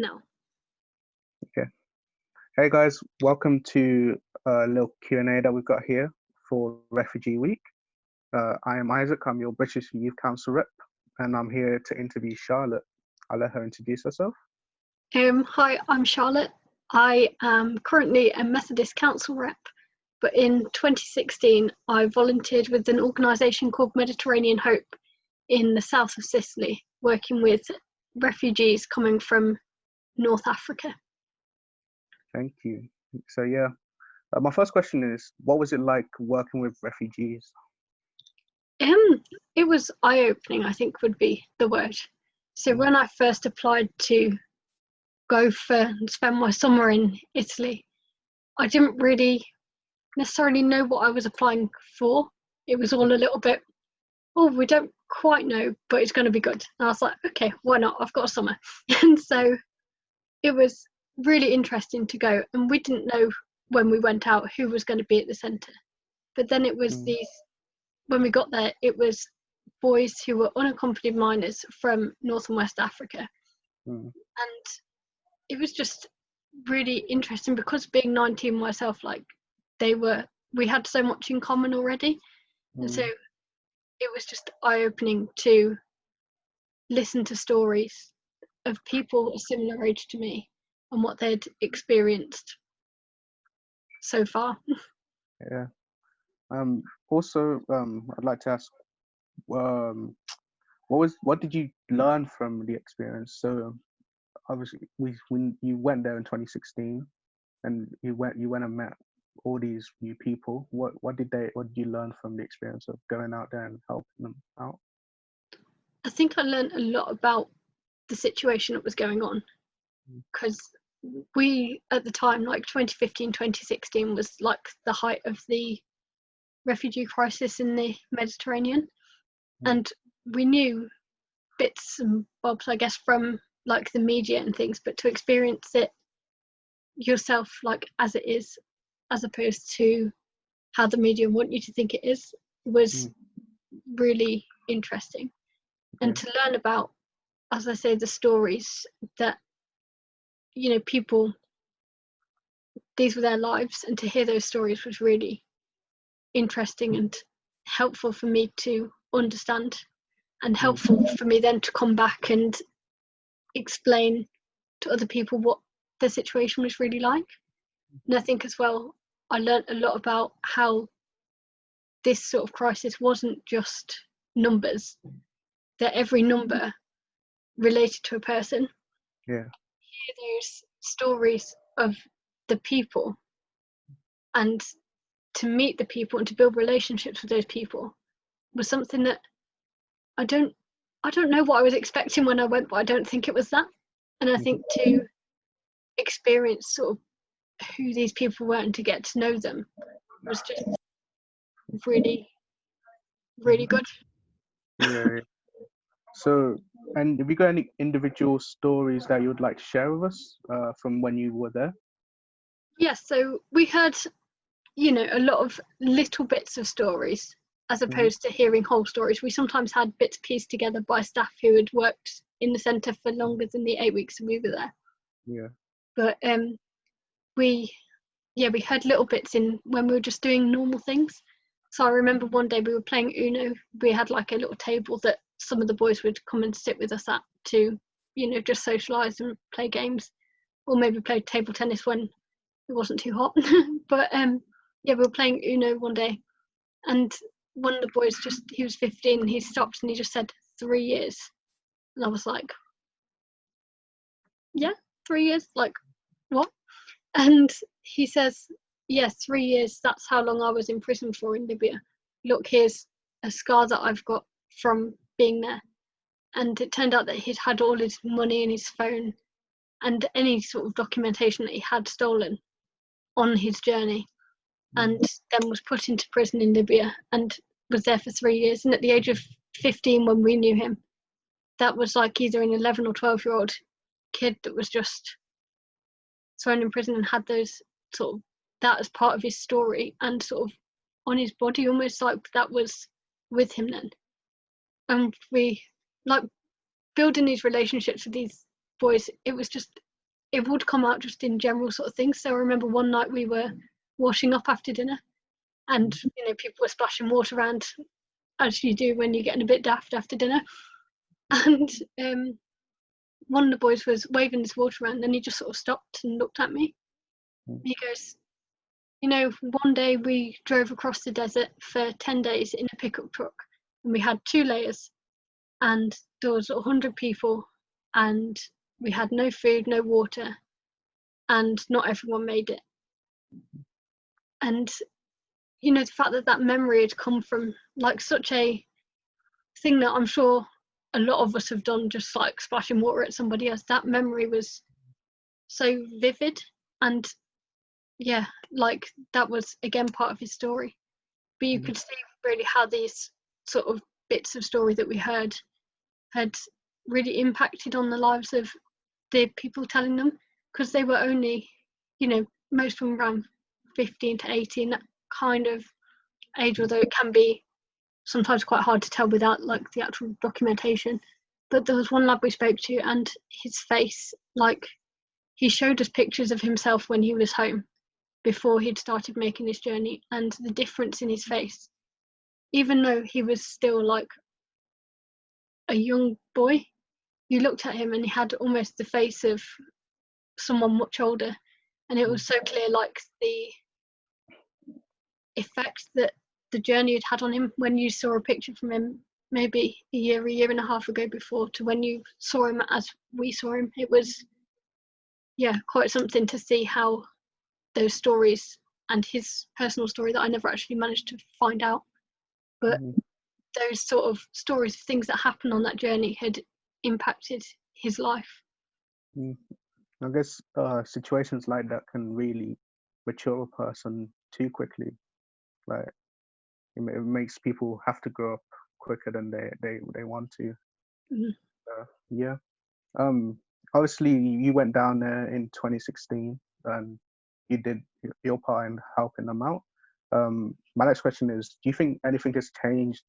No. Okay. Hey guys, welcome to a little Q&A that we've got here for Refugee Week. I am Isaac, I'm your British Youth Council rep, and I'm here to interview Charlotte. I'll let her introduce herself. Hi, I'm Charlotte. I am currently a Methodist Council rep, but in 2016 I volunteered with an organisation called Mediterranean Hope in the south of Sicily, working with refugees coming from North Africa. Thank you. So yeah, my first question is, what was it like working with refugees? It was eye-opening, I think would be the word. So when I first applied to go for and spend my summer in Italy, I didn't really necessarily know what I was applying for. It was all a little bit, we don't quite know, but it's going to be good. And I was like, okay, why not? I've got a summer. And so it was really interesting to go. And we didn't know when we went out who was going to be at the centre. But then it was when we got there, it was boys who were unaccompanied minors from North and West Africa. And it was just really interesting because being 19 myself, like we had so much in common already. And so it was just eye-opening to listen to stories of people a similar age to me and what they'd experienced so far. Yeah. Also, I'd like to ask, what did you learn from the experience? So obviously, when you went there in 2016, and you went and met all these new people. What did you learn from the experience of going out there and helping them out? I think I learned a lot about the situation that was going on, because we at the time, like 2015, 2016 was like the height of the refugee crisis in the Mediterranean, and we knew bits and bobs, I guess, from like the media and things, but to experience it yourself, like as it is, as opposed to how the media want you to think it is, was really interesting. And to learn about, as I say, the stories that, people, these were their lives, and to hear those stories was really interesting and helpful for me to understand, and helpful for me then to come back and explain to other people what the situation was really like. And I think as well, I learned a lot about how this sort of crisis wasn't just numbers, that every number related to a person. Yeah. Hear those stories of the people, and to meet the people and to build relationships with those people was something that I don't know what I was expecting when I went, but I don't think it was that. And I think to experience sort of who these people were and to get to know them was just really, really good. Yeah. So, and have you got any individual stories that you would like to share with us from when you were there? Yes, so we heard, a lot of little bits of stories as opposed to hearing whole stories. We sometimes had bits pieced together by staff who had worked in the centre for longer than the 8 weeks that we were there. Yeah. But we heard little bits in when we were just doing normal things. So I remember one day we were playing Uno. We had like a little table that some of the boys would come and sit with us at to, just socialise and play games, or maybe play table tennis when it wasn't too hot. But we were playing Uno one day, and one of the boys he was 15, and he stopped and he just said 3 years, and I was like, yeah, 3 years, like what? And he says, yes, 3 years, that's how long I was in prison for in Libya. Look, here's a scar that I've got from being there. And it turned out that he'd had all his money and his phone and any sort of documentation that he had stolen on his journey, and then was put into prison in Libya and was there for 3 years. And at the age of 15, when we knew him, that was like either an 11 or 12-year-old kid that was just thrown in prison and had those sort of that as part of his story and sort of on his body, almost like that was with him then. And we like building these relationships with these boys. It was just it would come out just in general sort of things. So I remember one night we were washing up after dinner, and people were splashing water around, as you do when you're getting a bit daft after dinner. And one of the boys was waving this water around, and he just sort of stopped and looked at me. He goes, one day we drove across the desert for 10 days in a pickup truck, and we had 2 layers, and there was 100 people, and we had no food, no water, and not everyone made it. And the fact that memory had come from like such a thing that I'm sure a lot of us have done, just like splashing water at somebody else, that memory was so vivid. And yeah, like that was again part of his story. But you could see really how these sort of bits of story that we heard had really impacted on the lives of the people telling them, because they were only, most of them around 15 to 18, that kind of age, although it can be sometimes quite hard to tell without like the actual documentation. But there was one lad we spoke to, and his face, like he showed us pictures of himself when he was home before he'd started making this journey, and the difference in his face, even though he was still like a young boy, you looked at him and he had almost the face of someone much older. And it was so clear, like the effect that the journey had had on him when you saw a picture from him maybe a year and a half ago before, to when you saw him as we saw him. It was quite something to see how those stories, and his personal story that I never actually managed to find out, but those sort of stories of things that happened on that journey had impacted his life. I guess situations like that can really mature a person too quickly. Like it makes people have to grow up quicker than they want to. Obviously you went down there in 2016 and you did your part in helping them out. My next question is, do you think anything has changed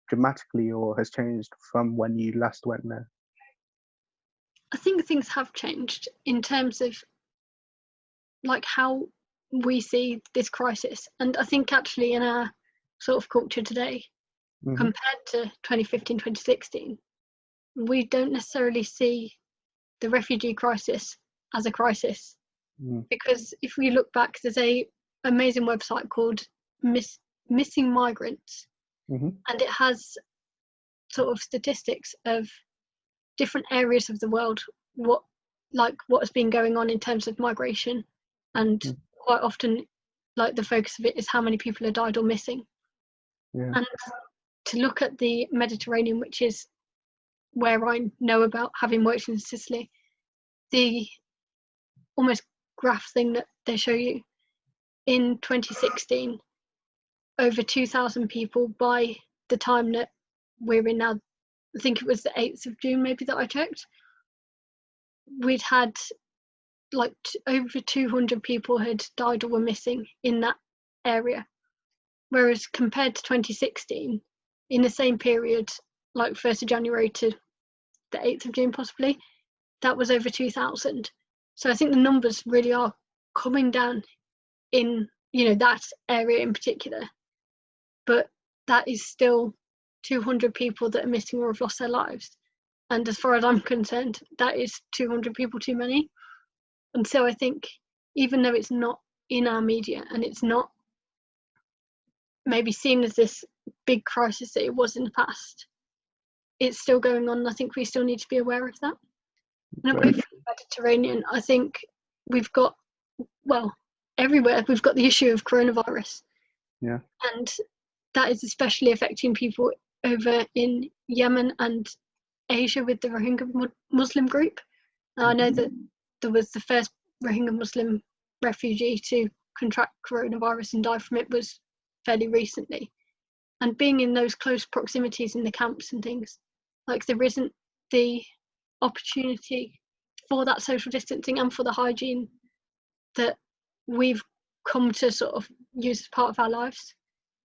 dramatically or has changed from when you last went there? I think things have changed in terms of like how we see this crisis, and I think actually in our sort of culture today, compared to 2015, 2016, we don't necessarily see the refugee crisis as a crisis. Because if we look back, there's a amazing website called Missing Migrants, and it has sort of statistics of different areas of the world, what has been going on in terms of migration, and quite often like the focus of it is how many people have died or missing. And to look at the Mediterranean, which is where I know about, having worked in Sicily, the almost graph thing that they show you in 2016, over 2,000 people by the time that we're in now, I think it was the 8th of June maybe that I checked, we'd had like over 200 people had died or were missing in that area. Whereas compared to 2016, in the same period, like 1st of January to the 8th of June possibly, that was over 2,000. So I think the numbers really are coming down in, that area in particular. But that is still 200 people that are missing or have lost their lives. And as far as I'm concerned, that is 200 people too many. And so I think even though it's not in our media and it's not maybe seen as this big crisis that it was in the past, it's still going on. I think we still need to be aware of that. And away from the Mediterranean, I think we've got, everywhere we've got the issue of coronavirus. And that is especially affecting people over in Yemen and Asia with the Rohingya Muslim group. I know that there was the first Rohingya Muslim refugee to contract coronavirus and die from it was fairly recently. And being in those close proximities in the camps and things, like there isn't the opportunity for that social distancing and for the hygiene that we've come to sort of use as part of our lives.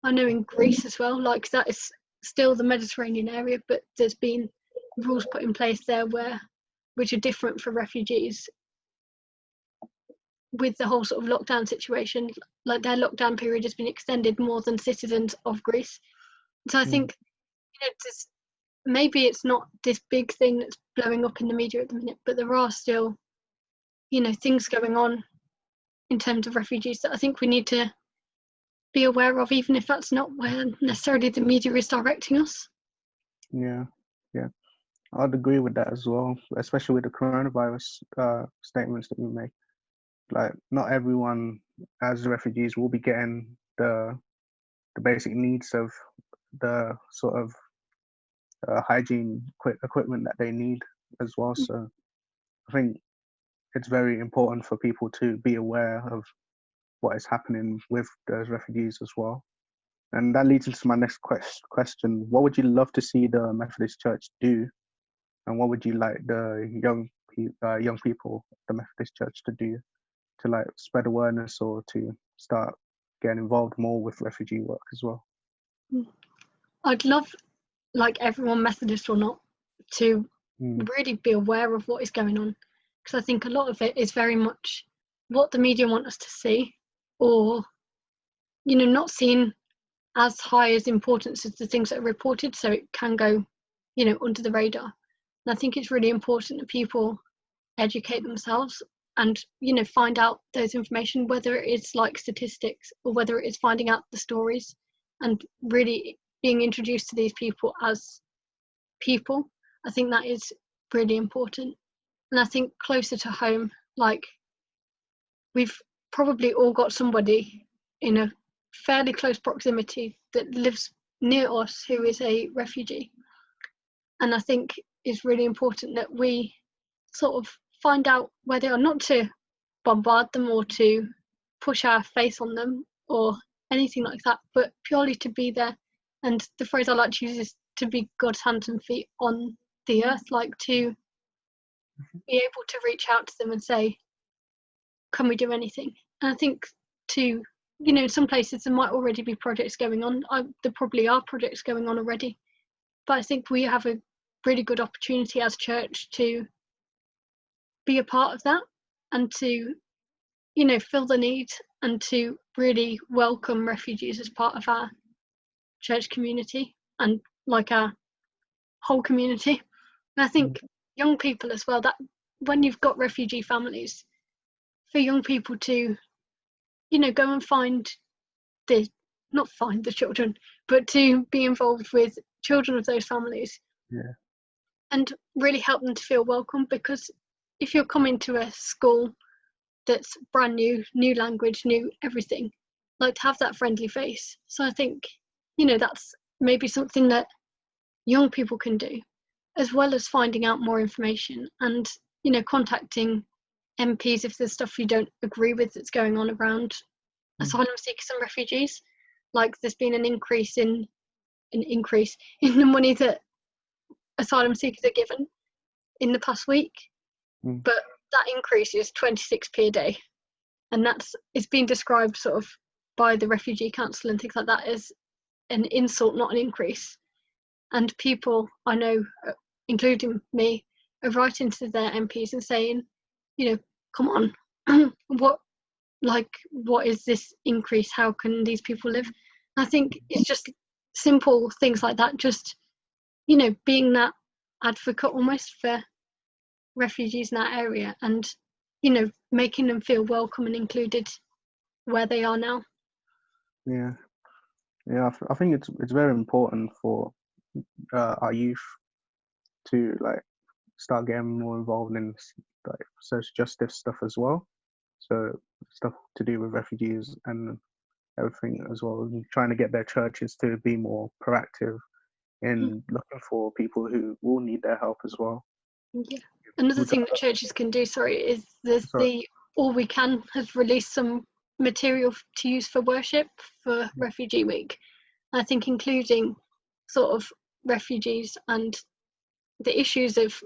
I know in Greece as well, like that is still the Mediterranean area, but there's been rules put in place there which are different for refugees, with the whole sort of lockdown situation, like their lockdown period has been extended more than citizens of Greece. So I think, just, maybe it's not this big thing that's blowing up in the media at the minute, but there are still, things going on in terms of refugees that I think we need to be aware of, even if that's not where necessarily the media is directing us. Yeah, I'd agree with that as well, especially with the coronavirus statements that you make. Like, not everyone as refugees will be getting the basic needs of the sort of hygiene equipment that they need as well. So I think it's very important for people to be aware of what is happening with those refugees as well. And that leads into my next question. What would you love to see the Methodist Church do? And what would you like the young people, the Methodist Church, to do to like spread awareness or to start getting involved more with refugee work as well? I'd love, like everyone, Methodist or not, to really be aware of what is going on, because I think a lot of it is very much what the media want us to see, or not seen as high as importance as the things that are reported, so it can go under the radar. And I think it's really important that people educate themselves and find out those information, whether it is like statistics or whether it is finding out the stories and really being introduced to these people as people. I think that is really important. And I think closer to home, like, we've probably all got somebody in a fairly close proximity that lives near us who is a refugee. And I think it's really important that we sort of find out where they are, not to bombard them or to push our face on them or anything like that, but purely to be there. And the phrase I like to use is to be God's hands and feet on the earth, like to be able to reach out to them and say, can we do anything? And I think to, in some places there might already be projects going on. There probably are projects going on already. But I think we have a really good opportunity as church to be a part of that and to, fill the need and to really welcome refugees as part of our church community and like our whole community. And I think young people as well, that when you've got refugee families, for young people to, go and not find the children, but to be involved with children of those families. Yeah. And really help them to feel welcome, because if you're coming to a school that's brand new language, new everything, like, to have that friendly face. So I think, that's maybe something that young people can do, as well as finding out more information and, contacting MPs if there's stuff you don't agree with that's going on around asylum seekers and refugees. Like, there's been an increase in the money that asylum seekers are given in the past week, but that increase is 26p a day, and it's been described sort of by the Refugee Council and things like that as an insult, not an increase. And people I know, including me, are writing to their MPs and saying, come on, what is this increase? How can these people live? I think it's just simple things like that, just being that advocate almost for refugees in that area, and making them feel welcome and included where they are now. I think it's very important for our youth to like start getting more involved in like social justice stuff as well. So stuff to do with refugees and everything as well, and trying to get their churches to be more proactive in looking for people who will need their help as well. Yeah. Another thing that churches can do, is there's the All We Can has released some material to use for worship for Refugee Week. I think including sort of refugees and the issues of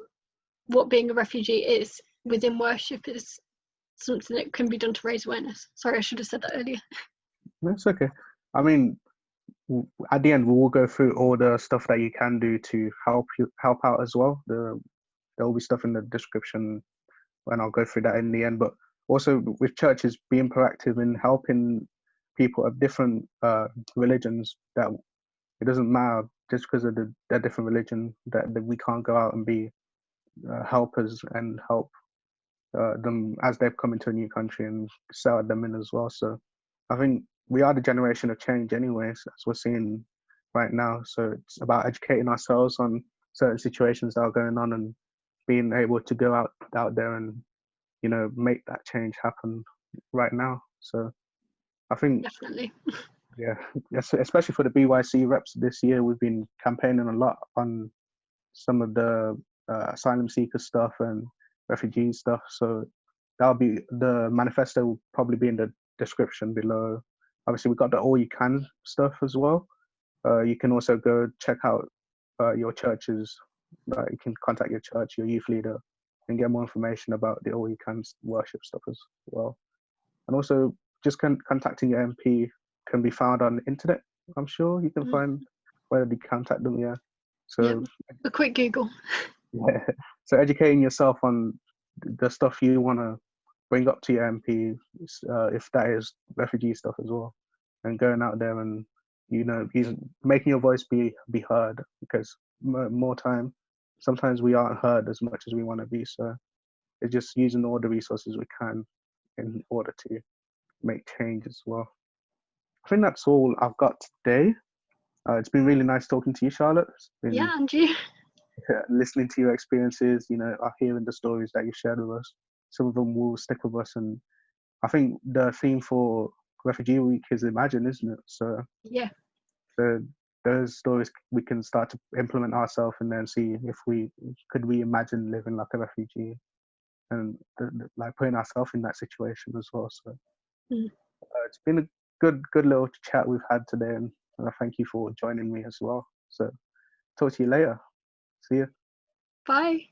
what being a refugee is within worship is something that can be done to raise awareness. Sorry, I should have said that earlier. That's okay. I mean, at the end, we will go through all the stuff that you can do to help out as well. There will be stuff in the description, and I'll go through that in the end. But also with churches being proactive in helping people of different religions, that it doesn't matter just because of their different religion that we can't go out and be helpers and help them as they've come into a new country and settle them in as well. So I think we are the generation of change anyways, as we're seeing right now. So it's about educating ourselves on certain situations that are going on and being able to go out there and, you know, make that change happen right now. So I think, Definitely. yeah, especially for the BYC reps this year, we've been campaigning a lot on some of the asylum seeker stuff and refugee stuff. So that'll be, the manifesto will probably be in the description below. Obviously, we've got the all you can stuff as well. You can also go check out your churches. You can contact your church, your youth leader, and get more information about the all you can worship stuff as well. And also, just contacting your MP can be found on the internet. I'm sure you can find where to contact them. Yeah. Yeah, So a quick Google. yeah. So educating yourself on the stuff you want to bring up to your MP, if that is refugee stuff as well, and going out there and, you know, making your voice be heard, because more time, sometimes we aren't heard as much as we want to be. So it's just using all the resources we can in order to make change as well. I think that's all I've got today. It's been really nice talking to you, Charlotte. It's been Yeah, and you. listening to your experiences, you know, hearing the stories that you've shared with us. Some of them will stick with us, and I think the theme for Refugee Week is imagine, isn't it? So Yeah. those stories we can start to implement ourselves and then see if we imagine living like a refugee and like putting ourselves in that situation as well. So it's been a good little chat we've had today, and I thank you for joining me as well. So talk to you later. See you. Bye.